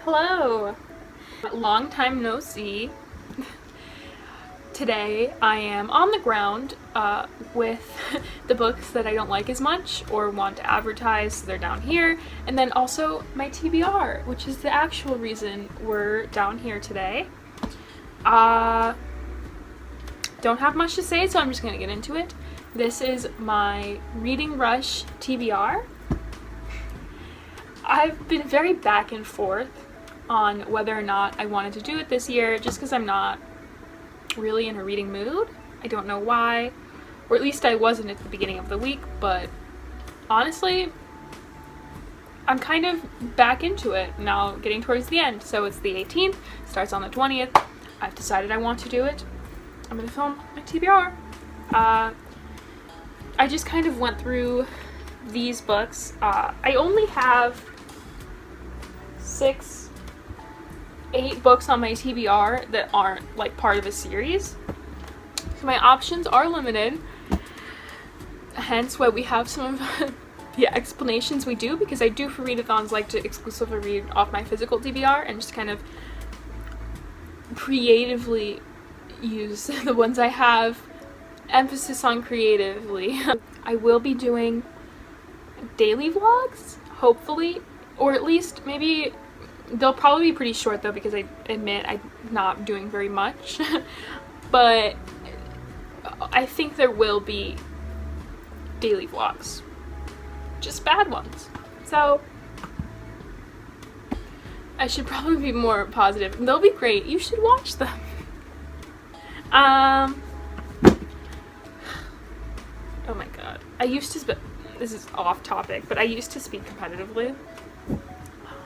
Hello! Long time no see. Today I am on the ground with the books that I don't like as much or want to advertise, so they're down here, and then also my TBR, which is the actual reason we're down here today. Don't have much to say, so I'm just gonna get into it. This is my Reading Rush TBR. I've been very back and forth on whether or not I wanted to do it this year, just because I'm not really in a reading mood. I don't know why, or at least I wasn't at the beginning of the week, but honestly, I'm kind of back into it now, getting towards the end. So it's the 18th, starts on the 20th. I've decided I want to do it. I'm gonna film my TBR. I just kind of went through these books. I only have 8 books on my TBR that aren't like part of a series. So my options are limited, hence why we have some of the explanations we do, because I do for readathons like to exclusively read off my physical TBR and just kind of creatively use the ones I have. Emphasis on creatively. I will be doing daily vlogs, hopefully, or at least maybe they'll probably be pretty short though, because I admit I'm not doing very much. But I think there will be daily vlogs, just bad ones. So I should probably be more positive. They'll be great. You should watch them. Oh my god. I used to this is off topic, but I used to speak competitively.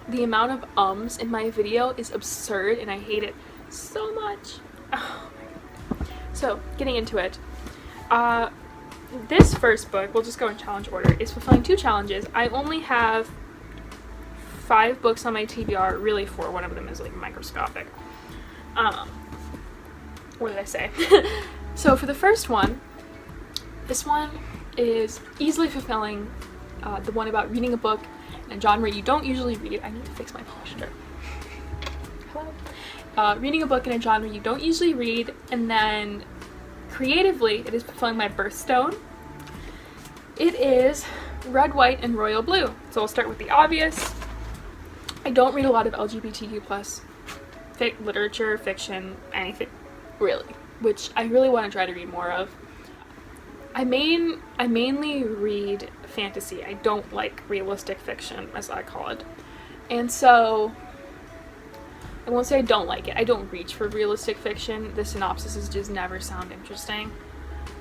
The amount of ums in my video is absurd and I hate it so much. Oh my god. So, getting into it. This first book, we'll just go in challenge order, is fulfilling 2 challenges. I only have 5 books on my TBR, really 4. One of them is like microscopic. What did I say? So for the first one, this one is easily fulfilling, the one about reading a book in a genre you don't usually read. I need to fix my posture. Hello? Reading a book in a genre you don't usually read, and then creatively it is fulfilling my birthstone. It is Red, White, and Royal Blue. So I'll start with the obvious. I don't read a lot of LGBTQ+ literature, fiction, anything really, which I really want to try to read more of. I mainly read fantasy. I don't like realistic fiction, as I call it. And so, I won't say I don't like it. I don't reach for realistic fiction. The synopsises just never sound interesting.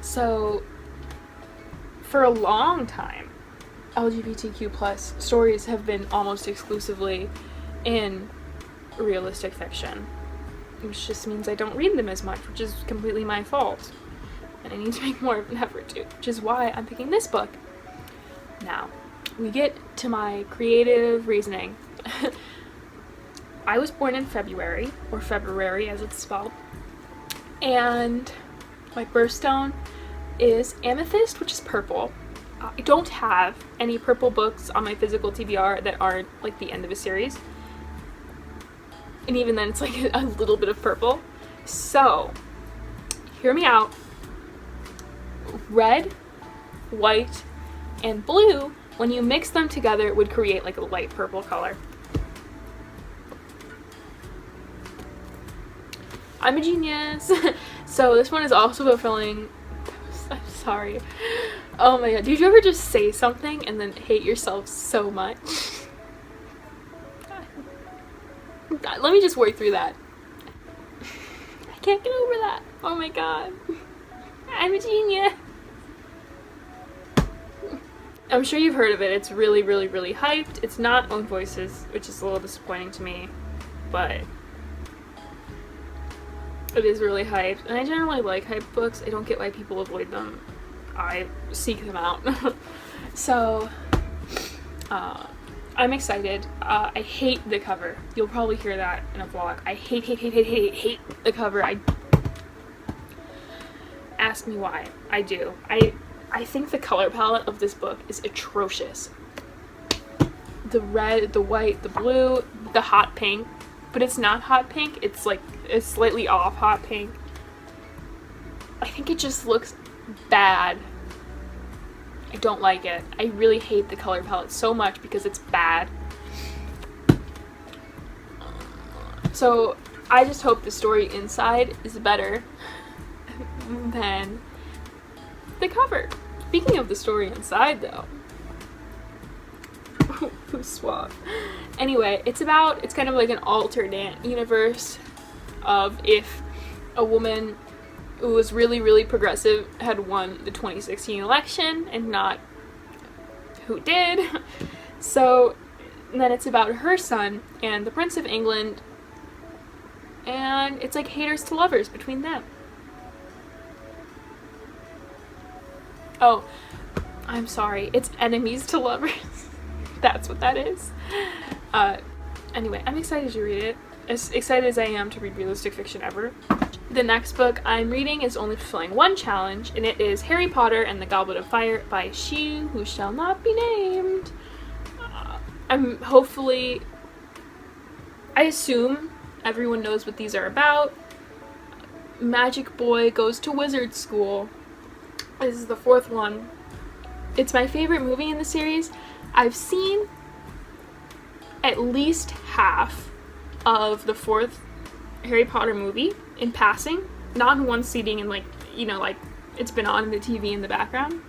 So, for a long time, LGBTQ+ stories have been almost exclusively in realistic fiction, which just means I don't read them as much, which is completely my fault. And I need to make more of an effort to, which is why I'm picking this book. Now, we get to my creative reasoning. I was born in February, or February as it's spelled, and my birthstone is amethyst, which is purple. I don't have any purple books on my physical TBR that aren't like the end of a series, and even then it's like a little bit of purple. So, hear me out. Red, white, and blue, when you mix them together, would create like a light purple color. I'm a genius. So this one is also fulfilling. I'm sorry. Oh my god. Did you ever just say something and then hate yourself so much? Let me just work through that. I can't get over that. Oh my god. I'm a genius. I'm sure you've heard of it. It's really, really, really hyped. It's not Own Voices, which is a little disappointing to me, but it is really hyped. And I generally like hyped books. I don't get why people avoid them. I seek them out. So, I'm excited. I hate the cover. You'll probably hear that in a vlog. I hate the cover. Ask me why. I do. I think the color palette of this book is atrocious. the red, the white, the blue, the hot pink, but it's not hot pink. It's like it's slightly off hot pink. I think it just looks bad. I don't like it. I really hate the color palette so much because it's bad. So I just hope the story inside is better than the cover. Speaking of the story inside though, who's suave? Anyway, it's kind of like an alternate universe of if a woman who was really, really progressive had won the 2016 election and not who did. So then it's about her son and the Prince of England, and it's like haters to lovers between them. Oh, I'm sorry, it's enemies to lovers. That's what that is. Anyway, I'm excited to read it. As excited as I am to read realistic fiction ever. The next book I'm reading is only fulfilling one challenge, and it is Harry Potter and the Goblet of Fire by She Who Shall Not Be Named. I assume everyone knows what these are about. Magic boy goes to wizard school. This is the fourth one. It's my favorite movie in the series. I've seen at least half of the fourth Harry Potter movie in passing, not in one seating and like it's been on the TV in the background.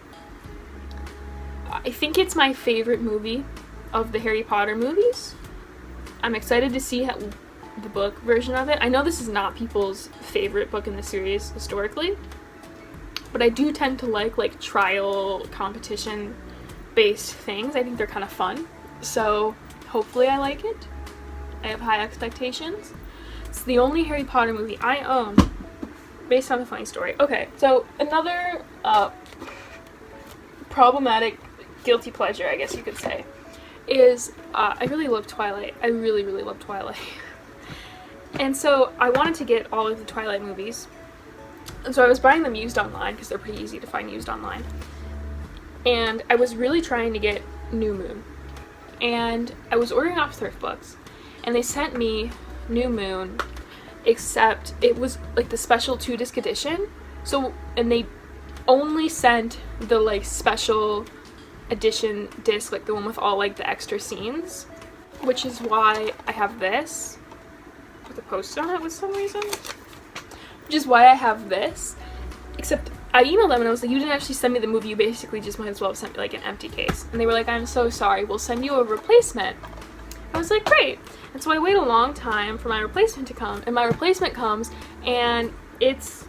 I think it's my favorite movie of the Harry Potter movies. I'm excited to see the book version of it. I know this is not people's favorite book in the series historically, but I do tend to like trial competition based things. I think they're kind of fun, so hopefully I like it. I have high expectations. It's the only Harry Potter movie I own based on a funny story. Okay, so another problematic guilty pleasure, I guess you could say, is I really love Twilight. I really, really love Twilight. And so I wanted to get all of the Twilight movies. And so I was buying them used online because they're pretty easy to find used online. And I was really trying to get New Moon. And I was ordering off thrift books. And they sent me New Moon, except it was like the special 2-disc edition. So, and they only sent the like special edition disc, like the one with all like the extra scenes, which is why I have this with a post on it for some reason. Which is why I have this. Except I emailed them and I was like, you didn't actually send me the movie, you basically just might as well have sent me like an empty case. And they were like, I'm so sorry, we'll send you a replacement. I was like, great. And so I wait a long time for my replacement to come, and my replacement comes, and it's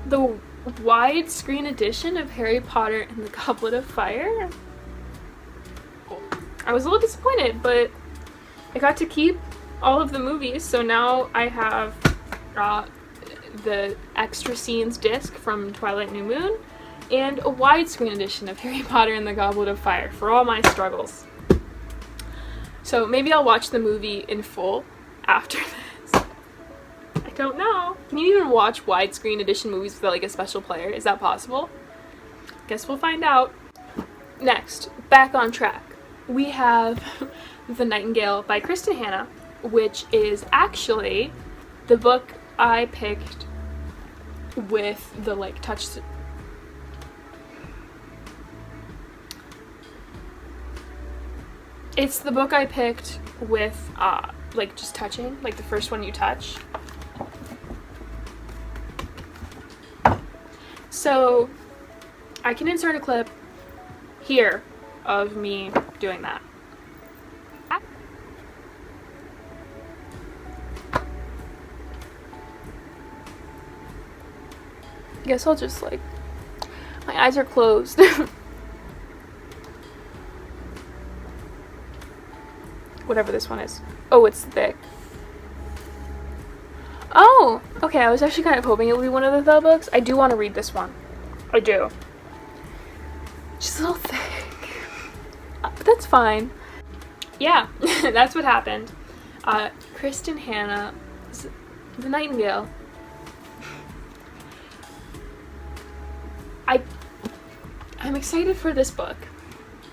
the widescreen edition of Harry Potter and the Goblet of Fire. I was a little disappointed, but I got to keep all of the movies, so now I have the extra scenes disc from Twilight New Moon and a widescreen edition of Harry Potter and the Goblet of Fire for all my struggles. So maybe I'll watch the movie in full after this. I don't know. Can you even watch widescreen edition movies without like a special player? Is that possible? Guess we'll find out. Next, back on track. We have The Nightingale by Kristin Hanna, which is actually the book I picked with the like touch. It's the book I picked with like just touching, like the first one you touch. So I can insert a clip here of me doing that. I guess I'll just like, my eyes are closed. Whatever this one is. Oh, it's thick. Oh, okay, I was actually kind of hoping it would be one of the Thel books. I do want to read this one. I do. Just a little thick. But that's fine. Yeah, that's what happened. Kristin Hanna's The Nightingale. I'm excited for this book.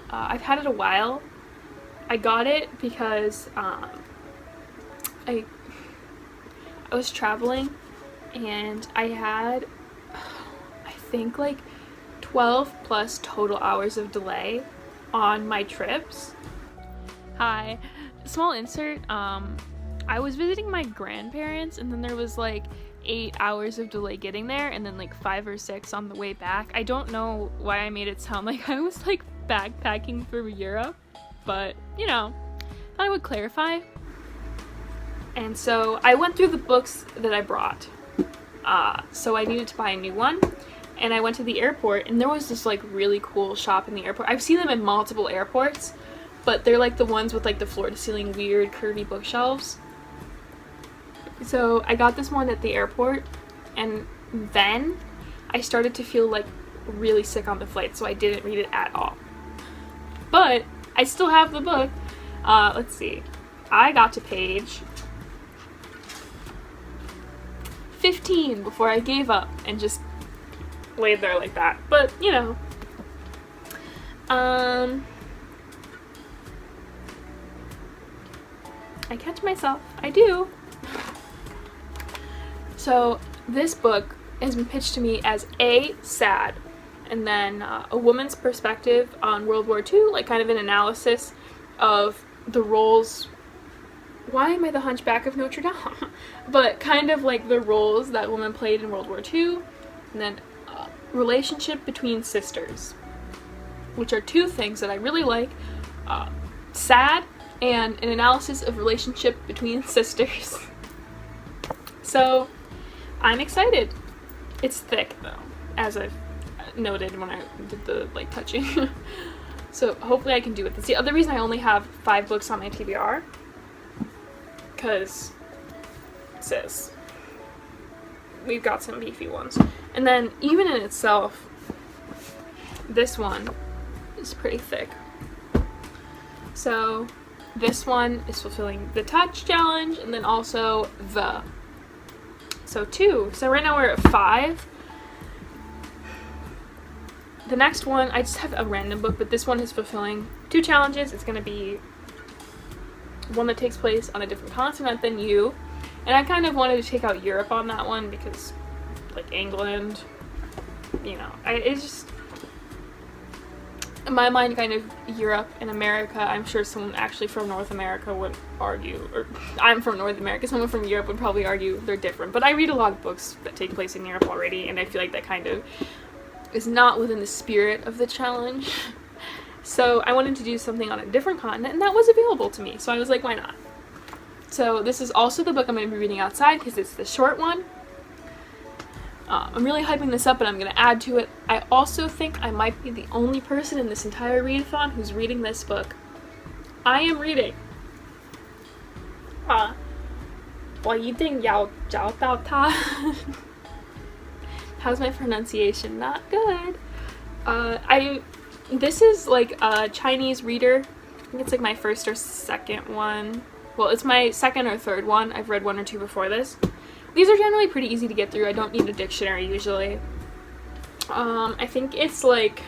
I've had it a while, I got it because I was traveling and I had, I think, like 12 plus total hours of delay on my trips. Hi, small insert. I was visiting my grandparents and then there was like 8 hours of delay getting there and then like 5 or 6 on the way back. I don't know why I made it sound like I was like backpacking through Europe, but you know, thought I would clarify. And so I went through the books that I brought. So I needed to buy a new one. And I went to the airport and there was this like really cool shop in the airport. I've seen them in multiple airports, but they're like the ones with like the floor to ceiling weird curvy bookshelves. So I got this one at the airport and then I started to feel like really sick on the flight, so I didn't read it at all. But I still have the book. Let's see. I got to page 15 before I gave up and just laid there like that. But, you know. I catch myself. I do. So this book has been pitched to me as sad, and then a woman's perspective on World War II, like kind of an analysis of the roles. Why am I the Hunchback of Notre Dame? But kind of like the roles that women played in World War II, and then relationship between sisters, which are two things that I really like. Sad and an analysis of relationship between sisters. So I'm excited. It's thick though, as I've noted when I did the like touching. So hopefully I can do it. That's the other reason I only have 5 books on my TBR, because sis, we've got some beefy ones. And then even in itself, this one is pretty thick. So this one is fulfilling the touch challenge, and then also the. So 2. So right now we're at 5. The next one, I just have a random book, but this one is fulfilling 2 challenges. It's going to be one that takes place on a different continent than you. And I kind of wanted to take out Europe on that one because, like, England, you know, it's just, in my mind, kind of Europe and America. I'm sure someone actually from North America would argue, or I'm from North America, someone from Europe would probably argue they're different. But I read a lot of books that take place in Europe already, and I feel like that kind of is not within the spirit of the challenge. So I wanted to do something on a different continent, and that was available to me. So I was like, why not? So this is also the book I'm going to be reading outside because it's the short one. I'm really hyping this up, and I'm going to add to it. I also think I might be the only person in this entire readathon who's reading this book. I am reading 我一定要找到它. How's my pronunciation? Not good. This is like a Chinese reader. I think it's like my first or second one. Well, it's my second or third one. I've read 1 or 2 before this. These are generally pretty easy to get through. I don't need a dictionary usually. I think it's like,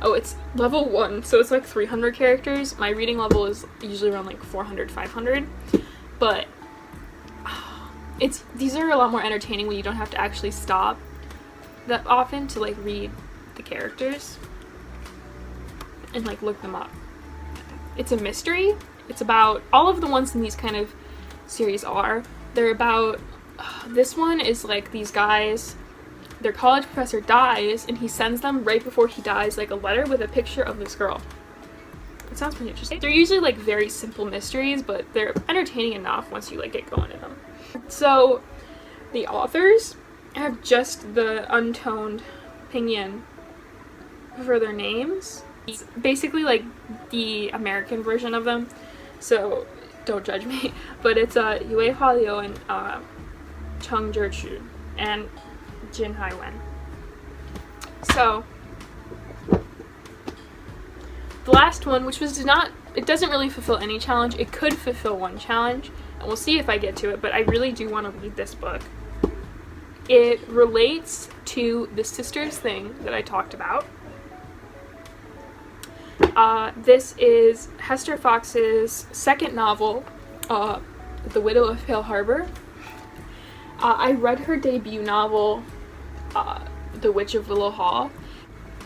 oh, it's level 1, so it's like 300 characters. My reading level is usually around like 400, 500. But these are a lot more entertaining when you don't have to actually stop that often to like read the characters and like look them up. It's a mystery. It's about, all of the ones in these kind of series are, they're about, this one is like these guys, their college professor dies and he sends them right before he dies like a letter with a picture of this girl. It sounds pretty interesting. They're usually like very simple mysteries, but they're entertaining enough once you like get going in them. So the authors have just the untoned pinyin for their names. It's basically like the American version of them, so don't judge me. But it's Yue Hualiu and Cheng Zhichu and Jin Haiwen. So the last one, which was it doesn't really fulfill any challenge. It could fulfill 1 challenge, and we'll see if I get to it, but I really do want to read this book. It relates to the sisters thing that I talked about. This is Hester Fox's second novel, The Widow of Pale Harbour. I read her debut novel, The Witch of Willow Hall.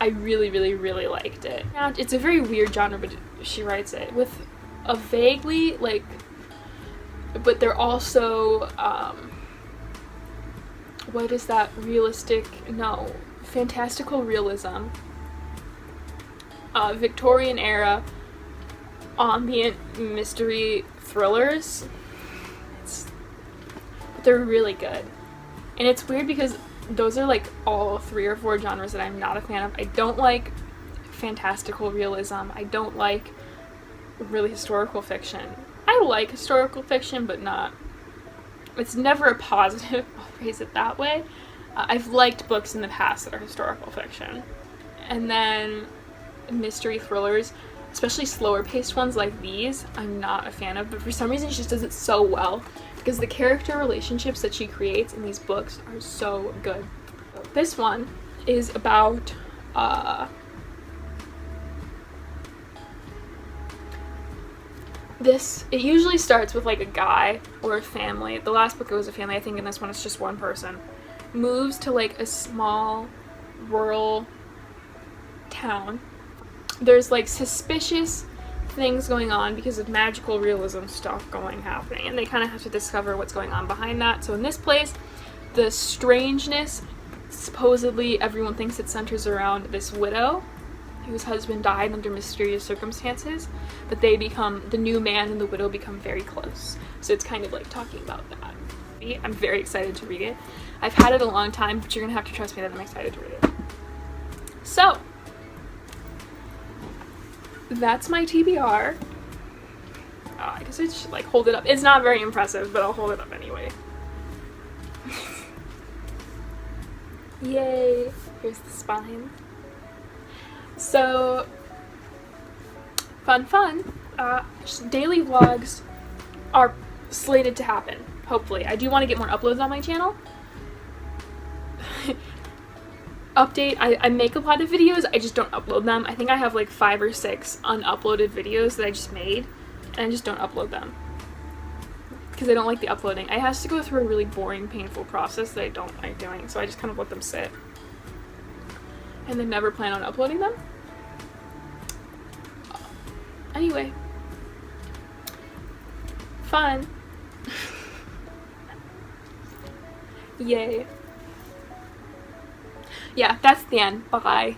I really, really, really liked it. It's a very weird genre, but she writes it with a vaguely, like, but they're also, what is that, fantastical realism, Victorian era, ambient mystery thrillers. They're really good. And it's weird because those are like all 3 or 4 genres that I'm not a fan of. I don't like fantastical realism. I don't like really historical fiction. I like historical fiction, but not, it's never a positive, I'll phrase it that way. I've liked books in the past that are historical fiction. And then mystery thrillers, especially slower paced ones like these, I'm not a fan of, but for some reason she just does it so well because the character relationships that she creates in these books are so good. This one is about it usually starts with like a guy or a family. The last book it was a family, I think in this one it's just one person. Moves to like a small rural town. There's like suspicious things going on because of magical realism stuff happening, and they kind of have to discover what's going on behind that. So in this place, the strangeness, supposedly everyone thinks it centers around this widow whose husband died under mysterious circumstances, but they become, the new man and the widow become very close. So it's kind of like talking about that. I'm very excited to read it. I've had it a long time, but you're gonna have to trust me that I'm excited to read it. So that's my TBR. I guess I should like hold it up. It's not very impressive, but I'll hold it up anyway. Yay! Here's the spine. So, fun. Daily vlogs are slated to happen, hopefully. I do want to get more uploads on my channel. Update, I make a lot of videos, I just don't upload them. I think I have like 5 or 6 unuploaded videos that I just made, and I just don't upload them because I don't like the uploading. I have to go through a really boring, painful process that I don't like doing, so I just kind of let them sit and then never plan on uploading them. Anyway, fun. Yay. Yeah, that's the end. Bye.